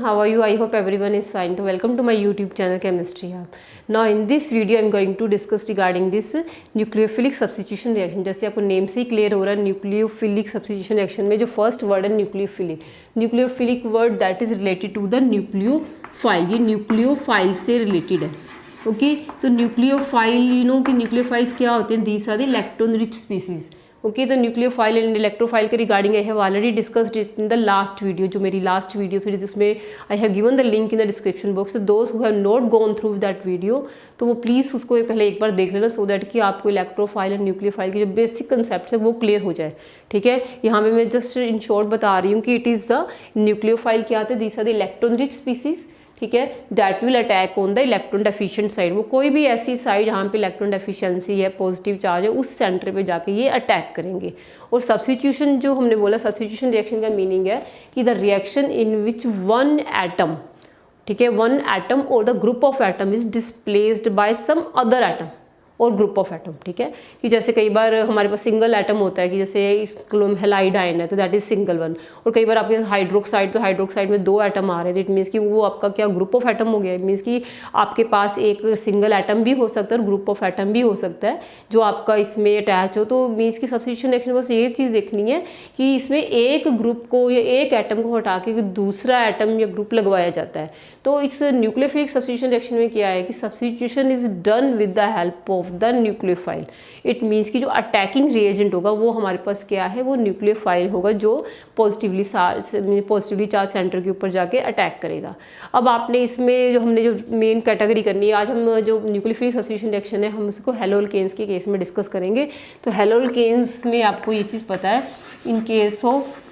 how are you? I hope everyone is fine. So welcome to my YouTube channel Chemistry Hub. Now in this video I am going to discuss regarding this nucleophilic substitution reaction. जैसे आपको name से ही clear हो रहा है, nucleophilic substitution reaction में जो first word है nucleophilic word that is related to the nucleophile. ये न्यूक्लियोफाइल से रिलेटेड है. ओके तो न्यूक्लियोफाइल यू नो कि न्यूक्लियोफाइल्स क्या होते हैं? These are the electron rich species. Okay तो न्यूक्लियोफाइल एंड इलेक्ट्रोफाइल के regarding I have already discussed in the last video. जो मेरी लास्ट वीडियो थी जिसमें I have given the link in the description box. Those who have not gone through that video तो वो please उसको पहले एक बार देख लेना सो दैट कि आपको इलेक्ट्रोफाइल एंड न्यूक्लियोफाइल के जो बेसिक कंसेप्ट है वो क्लियर हो जाए. ठीक है, यहाँ पे मैं जस्ट इन शॉर्ट बता रही हूँ कि इट इज़ द न्यूक्लियोफाइल क्या आते हैं, these are the electron rich species. ठीक है, that will attack on the electron deficient side. वो कोई भी ऐसी साइड जहाँ पे इलेक्ट्रॉन डेफिशिएंसी है, पॉजिटिव चार्ज है, उस सेंटर पे जाके ये अटैक करेंगे. और सब्स्टिट्यूशन जो हमने बोला, सब्स्टिट्यूशन रिएक्शन का मीनिंग है कि the reaction in which one atom, ठीक है, one atom or the group of atom is displaced by some other atom or group of atom. ठीक है, कि जैसे कई बार हमारे पास सिंगल एटम होता है कि जैसे हेलाइड आयन है तो दैट इज सिंगल वन, और कई बार आपके हाइड्रोक्साइड तो हाइड्रोक्साइड में दो एटम आ रहे हैं. इट मीन्स कि वो आपका क्या ग्रुप ऑफ एटम हो गया. इट मीन्स कि आपके पास एक सिंगल एटम भी हो सकता है और ग्रुप ऑफ एटम भी हो सकता है जो आपका इसमें अटैच हो. तो मीन्स की सब्स्टिट्यूशन रिएक्शन बस ये चीज़ देखनी है कि इसमें एक ग्रुप को या एक एटम को हटा के दूसरा एटम या ग्रुप लगवाया जाता है. तो इस न्यूक्लियोफिलिक सब्स्टिट्यूशन रिएक्शन में क्या है कि substitution is done with the help of the nucleophile. It means कि जो अटैकिंग रिएजेंट होगा वो हमारे पास क्या है, वो न्यूक्लियोफाइल होगा जो पॉजिटिवली चार्ज सेंटर के ऊपर जाके अटैक करेगा. अब आपने इसमें जो हमने जो मेन कैटेगरी करनी है, आज हम जो न्यूक्लियोफिलिक सब्स्टिट्यूशन रिएक्शन है हम उसको हेलोअल्केन्स के केस में डिस्कस करेंगे. तो हेलोअल्केन्स में आपको ये चीज़ पता है, इन केस ऑफ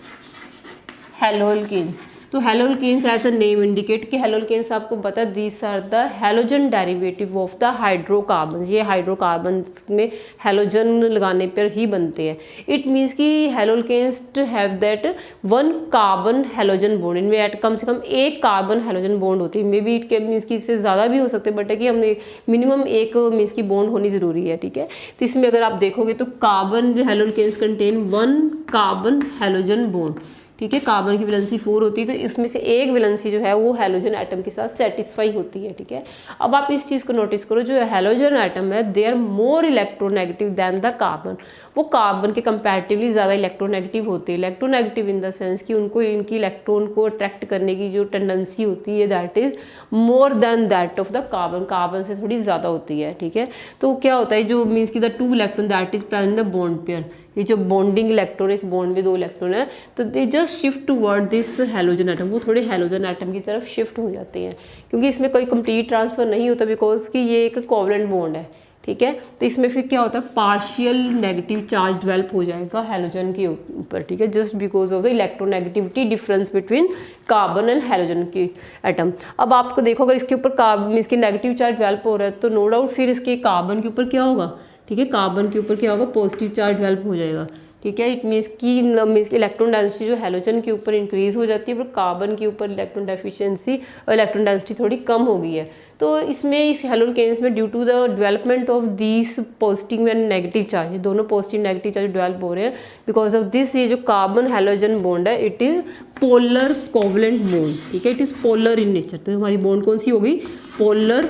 हेलोअल्केन्स तो haloalkanes as a name indicate कि हेलोअल्केन्स आपको पता है these are the halogen derivative of the hydrocarbon. ये हाइड्रोकार्बन में हेलोजन लगाने पर ही बनते हैं. इट मीन्स कि haloalkanes have that one carbon halogen bond. इनमें कम से कम एक कार्बन हेलोजन बॉन्ड होती है. मे बी इट के मीन्स कि इससे ज़्यादा भी हो सकते हैं, बट है कि हमने मिनिमम एक मीन्स की बॉन्ड होनी ज़रूरी है. ठीक है, तो इसमें अगर आप देखोगे तो carbon haloalkanes contain one carbon halogen bond. ठीक है, कार्बन की वैलेंसी 4 होती है तो इसमें से एक वैलेंसी जो है वो हेलोजन एटम के साथ सेटिस्फाई होती है. ठीक है, अब आप इस चीज़ को नोटिस करो, जो हेलोजन एटम है they are more electronegative than the carbon. वो कार्बन के कंपैरेटिवली ज़्यादा इलेक्ट्रोनेगेटिव होते हैं. इलेक्ट्रोनेगेटिव इन द सेंस कि उनको इनकी इलेक्ट्रॉन को अट्रैक्ट करने की जो टेंडेंसी होती है that is more than that of the carbon. Carbon से थोड़ी ज़्यादा होती है. ठीक है, तो क्या होता है जो मीन्स की the two electron that is present the bond pair, ये जो बॉन्डिंग इलेक्ट्रॉन है, इस बॉन्ड में दो इलेक्ट्रॉन है तो they just shift toward this halogen atom. वो थोड़े हेलोजन एटम की तरफ शिफ्ट हो जाते हैं क्योंकि इसमें कोई कंप्लीट ट्रांसफर नहीं होता बिकॉज कि ये एक कोवलेंट बॉन्ड है. ठीक है, तो इसमें फिर क्या होता है, पार्शियल नेगेटिव चार्ज डेवलप हो जाएगा हेलोजन के ऊपर. ठीक है, just because of the electronegativity difference between carbon and halogen की एटम. अब आपको देखो अगर इसके ऊपर कार्बन इसकी नेगेटिव चार्ज डेवलप हो रहा है तो नो डाउट फिर इसके कार्बन के ऊपर क्या होगा. ठीक है, कार्बन के ऊपर क्या होगा, पॉजिटिव चार्ज डेवलप हो जाएगा. ठीक है, इट मीन्स की इलेक्ट्रॉन डेंसिटी जो हेलोजन के ऊपर इंक्रीज हो जाती है पर कार्बन के ऊपर इलेक्ट्रॉन डेफिशिएंसी और इलेक्ट्रॉन डेंसिटी थोड़ी कम हो गई है. तो इसमें इस हेलोअल्केन्स में due to the development of this positive and negative charge, दोनों पॉजिटिव नेगेटिव चार्ज डेवलप हो रहे हैं बिकॉज ऑफ दिस. ये जो कार्बन हेलोजन बॉन्ड है it is polar covalent bond. ठीक है, it is polar in nature. तो हमारी बॉन्ड कौन सी हो गई, पोलर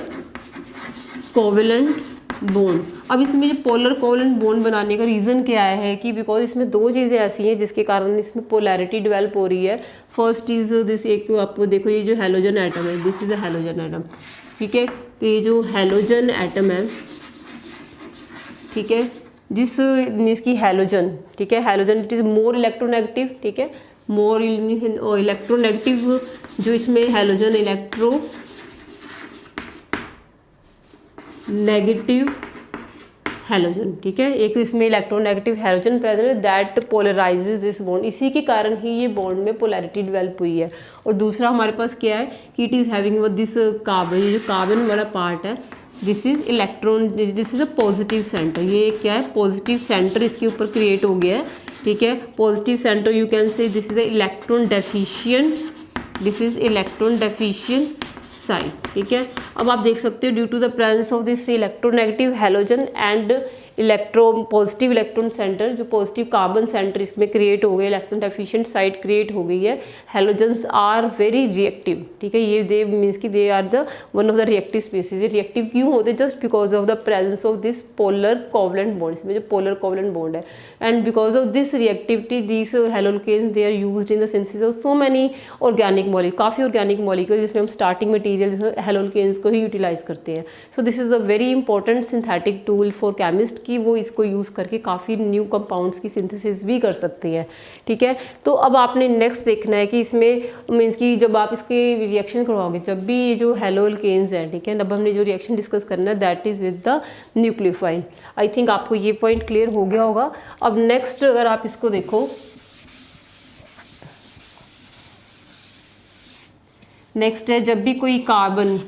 कोवलेंट बॉन्ड. अब इसमें जो पोलर कोवलेंट बॉन्ड बनाने का रीज़न क्या है कि बिकॉज इसमें दो चीज़ें ऐसी हैं जिसके कारण इसमें पोलैरिटी डेवलप हो रही है. फर्स्ट इज़ दिस, एक तो आपको देखो ये जो हेलोजन एटम है this is a halogen atom. ठीक है, तो ये जो हेलोजन एटम है, ठीक है, जिस मीन्स की हेलोजन, ठीक है, halogen it is more electronegative. ठीक है, मोर इलेक्ट्रोनेगेटिव जो इसमें हेलोजन इलेक्ट्रो नेगेटिव हेलोजन. ठीक है, एक तो इसमें इलेक्ट्रोनेगेटिव हेलोजन प्रेजेंट है दैट पोलराइजेज दिस बॉन्ड. इसी के कारण ही ये बॉन्ड में पोलैरिटी डेवलप हुई है. और दूसरा हमारे पास क्या है कि it is having this carbon, ये जो कार्बन वाला पार्ट है this is electron, this is a positive centre. ये क्या है, पॉजिटिव सेंटर इसके ऊपर क्रिएट हो गया है. ठीक है, positive centre you can say this is a electron deficient, this is electron deficient side. ठीक है, अब आप देख सकते हो due to the presence of this electronegative halogen and positive electron centre, जो पॉजिटिव कार्बन सेंटर इसमें क्रिएट हो गए, इलेक्ट्रॉन डेफिशिएंट साइट क्रिएट हो गई है। हेलोजन्स आर वेरी रिएक्टिव, ठीक है, ये दे मीन्स कि they are the one of the reactive species. ये रिएक्टिव क्यों होते हैं? Just because of the presence of this polar covalent bond, इसमें जो पोलर कोवलेंट बॉन्ड है, and because of this reactivity this haloalkanes they are used in the synthesis of so many organic molecule, काफ़ी organic molecule जिसमें हम starting material haloalkanes को ही utilise करते हैं। So this is a very important synthetic tool for chemist कि वो इसको use करके काफ़ी न्यू कंपाउंड्स की सिंथेसिस भी कर सकते हैं, ठीक है। तो अब आपने नेक्स्ट देखना है कि इसमें मीन्स कि जब आप इसके रिएक्शन करवाओगे, जब भी ये जो हेलोल्केन्स हैं, ठीक है, अब हमने जो रिएक्शन डिस्कस करना है that is with the nucleophile. I think आपको ये पॉइंट क्लियर हो गया होगा। अब नेक्स्ट अगर आप इसको देखो, नेक्स्ट है जब भी कोई कार्बन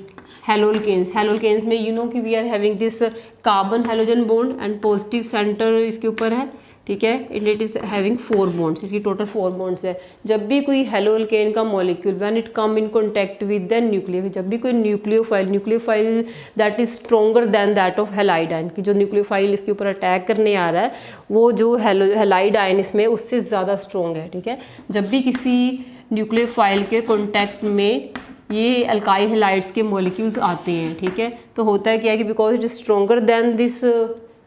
हेलोल्केन्स में यू नो कि we are having this carbon halogen bond and positive centre इसके ऊपर है, ठीक है, and it is having 4 bonds, इसकी टोटल 4 बॉन्ड्स है। जब भी कोई हेलोल्केन का molecule when it come in contact with the nucleophile, जब भी कोई nucleophile that is stronger than that of halide ion, कि जो न्यूक्लियोफाइल इसके ऊपर अटैक करने आ रहा है वो जो हैलाइड आयन इसमें उससे ज़्यादा स्ट्रॉन्ग है, ठीक है। जब भी किसी न्यूक्लियोफाइल के कॉन्टैक्ट में ये अल्काइल हैलाइड्स के मॉलिक्यूल्स आते हैं, ठीक है, तो होता है क्या है कि because it is stronger then this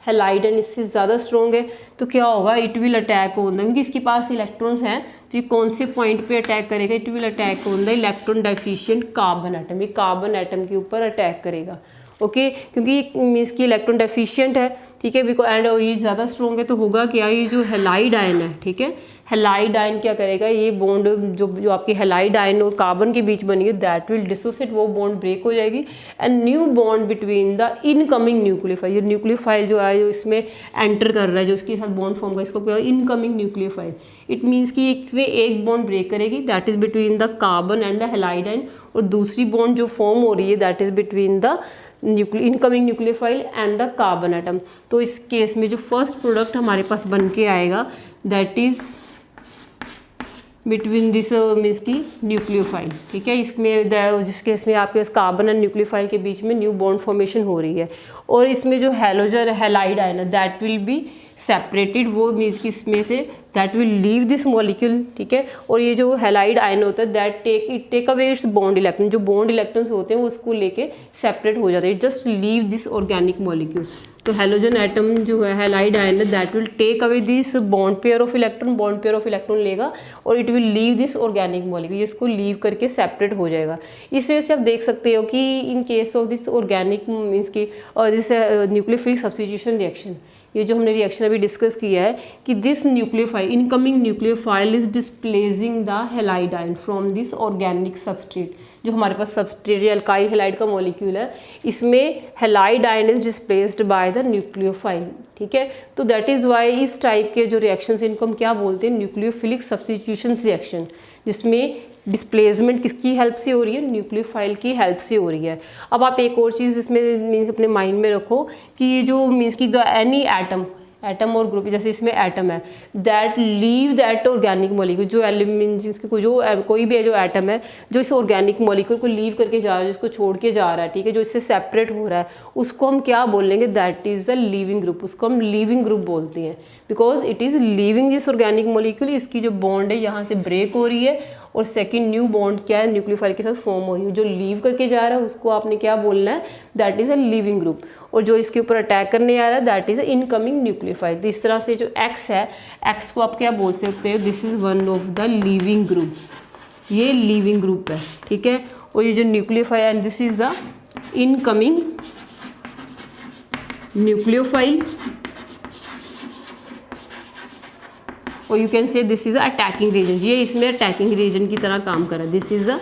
halide and इससे ज़्यादा स्ट्रॉन्ग है, तो क्या होगा, it will attack on the, क्योंकि इसके पास इलेक्ट्रॉन्स हैं, तो ये कौन से पॉइंट पे अटैक करेगा, it will attack on the electron deficient carbon atom, ये कार्बन एटम के ऊपर अटैक करेगा, ओके, क्योंकि मीन्स की इलेक्ट्रॉन डेफिशिएंट है, ठीक है, बिकॉज एंड ये ज़्यादा स्ट्रॉन्ग है, तो होगा क्या, ये जो हैलाइड आयन है, ठीक है, हैलाइड आयन क्या करेगा, ये बॉन्ड जो आपकी हैलाइड आयन और कार्बन के बीच बनी है दैट विल डिसोसिएट, वो बॉन्ड ब्रेक हो जाएगी and new bond between the incoming nucleophile, ये न्यूक्लियोफाइल जो है जो इसमें एंटर कर रहा है, जो इसके साथ बॉन्ड फॉर्म का, इसको क्या इनकमिंग न्यूक्लियोफाइल, इट मीन्स कि इसमें एक बॉन्ड ब्रेक करेगी that is between the carbon and the halide ion, और दूसरी बॉन्ड जो फॉर्म हो रही है that is between the incoming nucleophile and the carbon atom. तो इस केस में जो फर्स्ट प्रोडक्ट हमारे पास बन के आएगा that is between this means की न्यूक्लियोफाइल, ठीक है, इसमें जिस केस में आपके पास कार्बन एंड न्यूक्लियोफाइल के बीच में न्यू बॉन्ड फॉर्मेशन हो रही है, और इसमें जो हैलोजन हैलाइड आयन है दैट विल बी सेपरेटेड, वो मीन्स कि इसमें से that will leave this molecule, ठीक है, और ये जो हैलाइड आयन होता है that take away its bond electron, जो बॉन्ड इलेक्ट्रॉन्स होते हैं वो उसको लेके सेपरेट हो जाते हैं, it just leave this organic molecule. तो हैलोजन एटम जो है हैलाइड आयन है that will take away this bond pair of electron लेगा और it will leave this organic molecule, इसको लीव करके सेपरेट हो जाएगा। इस वजह से आप देख सकते हो कि इन case of this organic means की और दिस न्यूक्लियोफिलिक सब्स्टिट्यूशन रिएक्शन, ये जो हमने रिएक्शन अभी डिस्कस किया है कि this nucleophile incoming nucleophile is displacing the halide ion from this organic substrate, जो हमारे पास सबस्ट्रेट अल्काइल हैलाइड का मॉलिक्यूल है इसमें halide ion is displaced by the nucleophile, ठीक है। तो दैट इज वाई इस टाइप के जो रिएक्शंस इनको हम क्या बोलते हैं, न्यूक्लियोफिलिक सब्स्टिट्यूशन रिएक्शन, जिसमें डिस्प्लेसमेंट किसकी हेल्प से हो रही है, न्यूक्लियोफाइल की हेल्प से हो रही है। अब आप एक और चीज़ इसमें मीन्स अपने माइंड में रखो कि ये जो मीन्स की एनी एटम और ग्रुप, जैसे इसमें एटम है that leave that organic molecule, जो एलिमेंट्स जो कोई भी जो एटम है जो इस ऑर्गेनिक मॉलिक्यूल को लीव करके जा रहा है, जिसको छोड़ के जा रहा है, ठीक है, जो इससे सेपरेट हो रहा है, उसको हम क्या बोलेंगे, that is the leaving group, उसको हम लीविंग ग्रुप बोलते हैं, because it is leaving this organic molecule, इसकी जो बॉन्ड है यहाँ से ब्रेक हो रही है और सेकंड न्यू बॉन्ड क्या है न्यूक्लियोफाइल के साथ फॉर्म हो रही है, जो लीव करके जा रहा है उसको आपने क्या बोलना है, that is a leaving group, और जो इसके ऊपर अटैक करने आ रहा है that is a incoming nucleophile. तो इस तरह से जो एक्स है, एक्स को आप क्या बोल सकते हो, this is one of the leaving group, ये लीविंग ग्रुप है, ठीक है, और ये जो nucleophile and this is the incoming nucleophile, और you can say this is a attacking region, ये इसमें अटैकिंग रीजन की तरह काम कर रहा है, this is a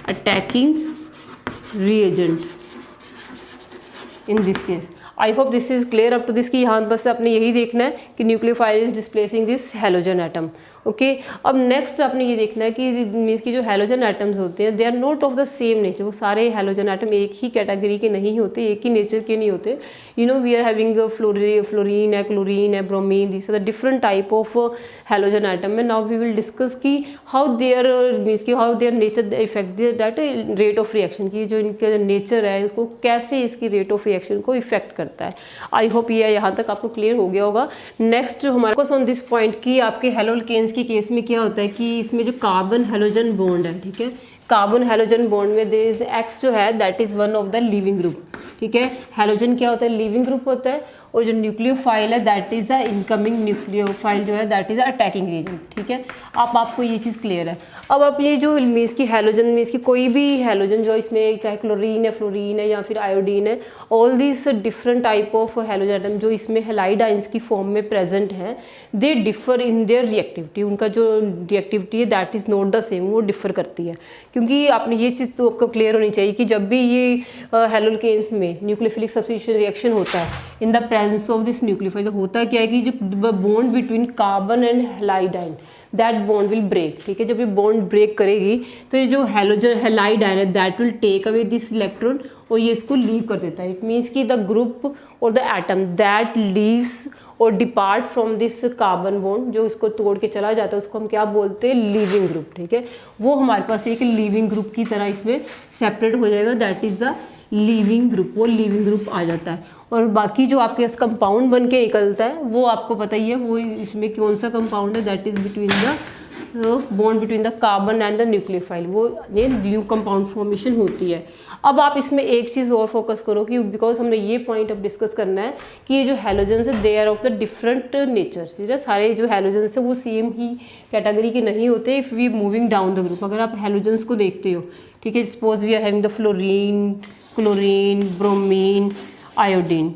attacking reagent in this case. I hope this is clear up to this, कि यहाँ बस आपने यही देखना है कि nucleophile is displacing this halogen atom, okay. अब नेक्स्ट आपने ये देखना है कि मीन्स की जो हैलोजन एटम्स होते हैं they are not of the same nature, वो सारे हैलोजन एटम एक ही कैटेगरी के नहीं होते, एक ही नेचर के नहीं होते, you know we are having fluorine है, chlorine है, bromine, these are the different type of halogen atom. And now we will discuss कि how their means कि how their nature affect that rate of reaction, कि जो इनके nature है उसको कैसे इसकी रेट ऑफ रिएक्शन को इफेक्ट करता है. आई होप ये यहाँ तक आपको क्लियर हो गया होगा. नेक्स्ट हमारे फोकस ऑन दिस पॉइंट कि आपके हेलोल्केन्स के केस में क्या होता है कि इसमें जो कार्बन हेलोजन बॉन्ड है, ठीक है, कार्बन हेलोजन बॉन्ड में देयर इज एक्स जो है that is one of the living group. ठीक है, हेलोजन क्या होता है, लिविंग ग्रुप होता है, और जो न्यूक्लियोफाइल है that is a incoming nucleophile जो है दैट इज अटैकिंग रीजन. ठीक है, आपको ये चीज़ क्लियर है. अब आप ये जो मीन्स की हेलोजन मीन्स की कोई भी हेलोजन जो इसमें चाहे क्लोरीन है, फ्लोरीन है या फिर आयोडीन है, all this different type of halogen atom जो इसमें हैलाइड आयंस की फॉर्म में प्रेजेंट हैं, they differ in their reactivity. उनका जो रिएक्टिविटी है that is not the same, वो डिफर करती है. क्योंकि आपने ये चीज़ तो आपको क्लियर होनी चाहिए कि जब भी ये हेलोल्केन्स में न्यूक्लियोफिलिक सब्स्टिट्यूशन रिएक्शन होता है in the presence of this nucleophile, तो होता क्या है कि जो bond between carbon and halide ion that bond will break. ठीक है, जब ये बॉन्ड ब्रेक करेगी तो ये जो हेलोजन हैलाइड आयन है that will take away this electron और ये इसको लीव कर देता है. इट मीन्स कि the group or the atom that leaves और depart from this carbon bond, जो इसको तोड़ के चला जाता है उसको हम क्या बोलते हैं, लिविंग ग्रुप. ठीक है, वो हमारे पास एक लिविंग ग्रुप की तरह इसमें सेपरेट हो जाएगा, that is the leaving group. वो लिविंग ग्रुप आ जाता है. और बाकी जो आपके पास कंपाउंड बन के निकलता है वो आपको पता ही है, वो इसमें कौन सा कंपाउंड है, that is between the bond between the carbon and the nucleophile. वो ये न्यू कंपाउंड फॉर्मेशन होती है. अब आप इसमें एक चीज़ और फोकस करो कि बिकॉज हमने ये पॉइंट अब डिस्कस करना है कि ये जो हेलोजन्स है they are of the different nature. ठीक है, सारे जो हेलोजन्स है वो सेम ही कैटेगरी के नहीं होते. If we moving down the group, अगर आप हेलोजन्स को देखते हो, ठीक है, suppose we are having the fluorine, chlorine, bromine, iodine.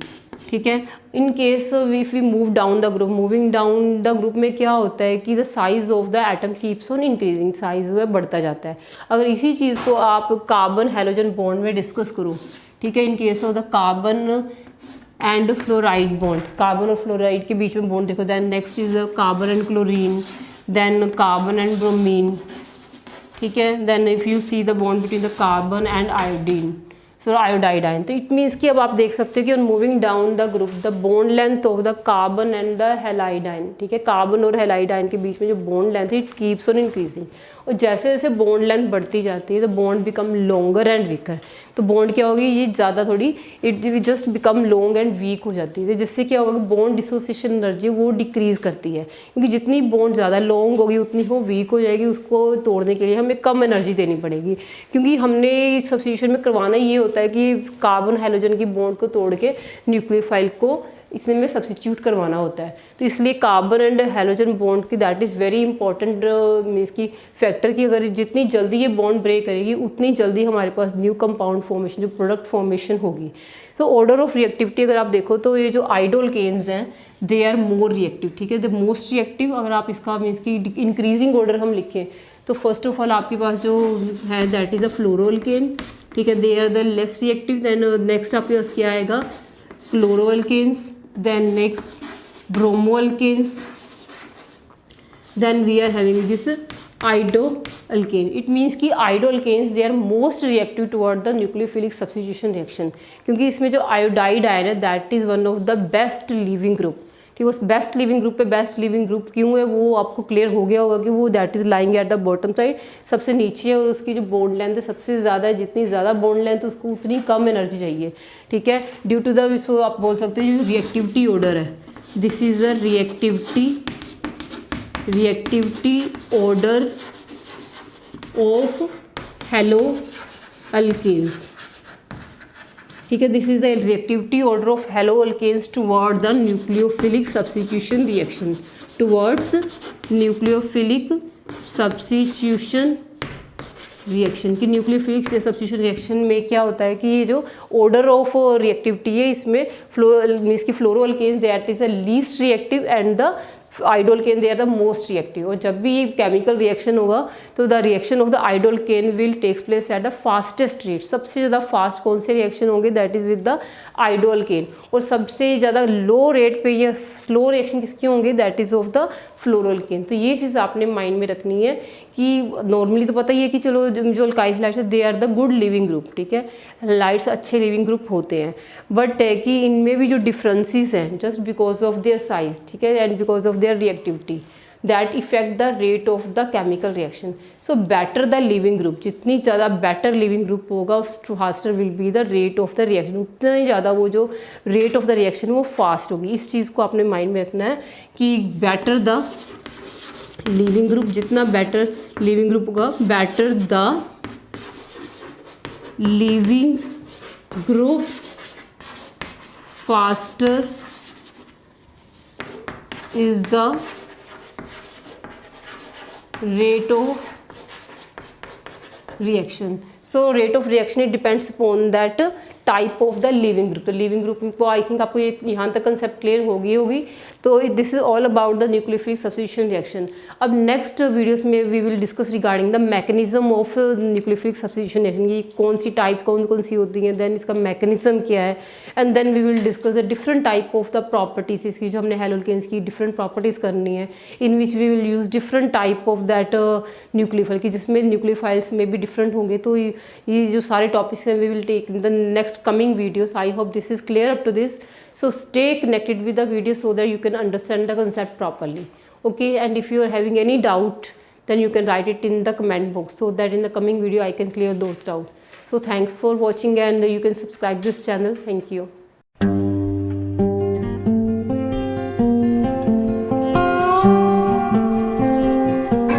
ठीक है, in case if we move down the group, moving down the group में क्या होता है कि the size of the atom keeps on increasing, size जो है बढ़ता जाता है. अगर इसी चीज़ को आप कार्बन हेलोजन बॉन्ड में डिस्कस करो, ठीक है, in case of the carbon and fluoride bond, carbon और फ्लोराइड के बीच में बॉन्ड देखो, then next is carbon and chlorine, then carbon and bromine. ठीक है, then if you see the bond between the carbon and iodine, so iodide ion. तो it means कि अब आप देख सकते हो कि on moving down the group the bond length of the carbon and the halide ion, ठीक है, कार्बन और हैलाइड आयन के बीच में जो बॉन्ड लेंथ है इट कीप्स ऑन इंक्रीजिंग. और जैसे जैसे बॉन्ड लेंथ बढ़ती जाती है the bond become longer and weaker. तो बॉन्ड क्या होगी, ये ज़्यादा थोड़ी it just become long and weak हो जाती है. जिससे क्या होगा कि बॉन्ड डिसोसिएशन एनर्जी वो डिक्रीज करती है, क्योंकि जितनी बॉन्ड ज़्यादा लॉन्ग होगी उतनी वो वीक हो जाएगी. उसको तोड़ने के लिए हमें कम एनर्जी देनी पड़ेगी, क्योंकि हमने सब्स्टिट्यूशन में करवाना ये होता है कि कार्बन हेलोजन की बॉन्ड को तोड़ के न्यूक्लियोफाइल को इसमें सब्स्टिट्यूट करवाना होता है. तो इसलिए कार्बन एंड हेलोजन बॉन्ड की that is very important means की फैक्टर कि अगर जितनी जल्दी ये बॉन्ड ब्रेक करेगी उतनी जल्दी हमारे पास न्यू कंपाउंड फॉर्मेशन, जो प्रोडक्ट फॉर्मेशन होगी. तो ऑर्डर ऑफ रिएक्टिविटी अगर आप देखो तो ये जो आइडोल्केन्स हैं दे आर मोर रिएक्टिव. ठीक है, द मोस्ट रिएक्टिव. अगर आप इसका मीन्स की इंक्रीजिंग ऑर्डर हम लिखें तो फर्स्ट ऑफ ऑल आपके पास जो है दैट इज़ अ फ्लोरोअल्केन. ठीक है, they are the less reactive. Then next आपके पास क्या आएगा, क्लोरोअल्केन्स, then next bromoalkanes, then we are having this idoalkane. It means कि idoalkanes they are most reactive toward the nucleophilic substitution reaction, क्योंकि इसमें जो आयोडाइड आयन है that is one of the best living group. ठीक है, उस best leaving group पे best leaving group क्यों है वो आपको क्लियर हो गया होगा कि वो that is lying at the bottom side, सबसे नीचे है. उसकी जो बॉन्ड लेंथ है सबसे ज़्यादा है, जितनी ज़्यादा बॉन्ड लेंथ उसको उतनी कम एनर्जी चाहिए. ठीक है, ड्यू टू द सो आप बोल सकते हो जो रिएक्टिविटी ऑर्डर है, this is a reactivity order of haloalkanes. ठीक है, this is the reactivity order of haloalkanes toward the nucleophilic substitution reaction, towards nucleophilic substitution reaction. की न्यूक्लियोफिलिक सब्स्टिट्यूशन रिएक्शन में क्या होता है कि ये जो ऑर्डर ऑफ रिएक्टिविटी है इसमें मीन्स की fluoroalkanes that is the least reactive and the iodoalkane they are the most reactive. और जब भी केमिकल रिएक्शन होगा तो the reaction of the iodoalkane will takes place at the fastest rate. सबसे ज़्यादा fast कौन से reaction होंगे, that is with the iodoalkane. और सबसे ज़्यादा लो रेट पे या स्लो रिएक्शन किसके होंगे, that is of the fluoroalkane. तो ये चीज़ आपने माइंड में रखनी है कि नॉर्मली तो पता ही है कि चलो जो अल्काइल हैलाइड्स है they are the good leaving group, ठीक है, हैलाइड्स अच्छे लिविंग ग्रुप होते हैं, बट है कि इनमें भी जो डिफरेंसेस हैं just because of their size, ठीक है, and because of their reactivity that effect the rate of the chemical reaction. So better the leaving group, जितनी ज़्यादा बेटर लिविंग ग्रुप होगा faster will be the rate of the reaction, उतना ही ज़्यादा वो जो rate of the reaction वो fast होगी। इस चीज़ को आपने माइंड में रखना है कि बेटर द लिविंग ग्रुप, जितना बेटर लिविंग ग्रुप होगा, better the leaving group faster is the rate of reaction. So rate of reaction, it depends upon that type of the leaving group. तो leaving group को I think आपको ये यहाँ तक concept clear होगी। तो this is all about the nucleophilic substitution reaction. अब next videos में we will discuss regarding the mechanism of nucleophilic substitution reaction, की कौन सी टाइप्स कौन सी होती हैं, देन इसका मैकेनिज्म क्या है, and then we will discuss the different type of the properties. इसकी जो हमने हेलोकेन्स की डिफरेंट प्रॉपर्टीज करनी है, in which we will use different type of that nucleophile, की जिसमें न्यूक्लियोफाइल्स में भी डिफरेंट होंगे। तो ये जो सारे टॉपिक्स हैं we will take in the next coming videos. I hope this is clear up to this. So stay connected with the video so that you can understand the concept properly. Okay, and if you are having any doubt, then you can write it in the comment box so that in the coming video I can clear those doubts. So thanks for watching, and you can subscribe this channel. Thank you.